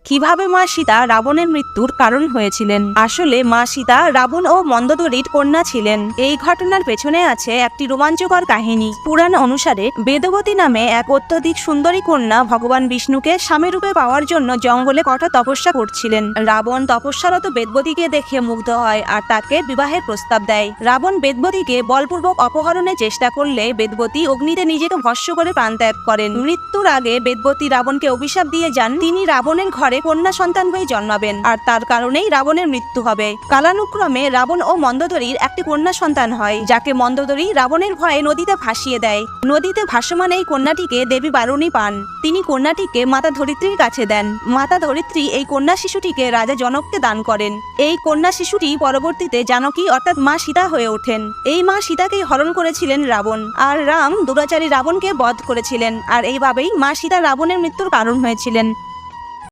কিভাবে মা সীতা রাবণের মৃত্যুর কারণ হয়েছিলেন। আসলে মা সীতা রাবণ ও মন্দোদরীর কন্যা ছিলেন। এই ঘটনার পেছনে আছে একটি রোমাঞ্চকর কাহিনী। পুরাণ অনুসারে বেদবতী নামে এক অত্যধিক সুন্দরী কন্যা ভগবান বিষ্ণুকে স্বামী রূপে পাওয়ার জন্য জঙ্গলে কঠোর তপস্যা করছিলেন। রাবণ তপস্যারত বেদবতীকে দেখে মুগ্ধ হয় আর তাকে বিবাহের প্রস্তাব দেয়। রাবণ বেদবতীকে বলপূর্বক অপহরণের চেষ্টা করলে বেদবতী অগ্নিতে নিজেকে ভস্ম করে প্রাণত্যাগ করেন। মৃত্যুর আগে বেদবতী রাবণকে অভিশাপ দিয়ে যান তিনি রাবণের ঘরে কন্যা সন্তান হয়ে জন্মাবেন, আর তার কারণেই রাবণের মৃত্যু হবে। কালানুক্রমে রাবণ ও মন্দোদরীর একটি কন্যা সন্তান হয়, যাকে মন্দোদরী রাবণের ভয়ে নদীতে ভাসিয়ে দেয়। নদীতে ভাসমান এই কন্যাটিকে দেবী বারুণী পান। তিনি কন্যাটিকে মাতা ধরিত্রীর কাছে দেন। মাতা ধরিত্রী এই কন্যা শিশুটিকে রাজা জনককে দান করেন। এই কন্যা শিশুটি পরবর্তীতে জানকী অর্থাৎ মা সীতা হয়ে ওঠেন। এই মা সীতাকেই হরণ করেছিলেন রাবণ, আর রাম দুরাচারী রাবণকে বধ করেছিলেন। আর এইভাবেই মা সীতা রাবণের মৃত্যুর কারণ হয়েছিলেন।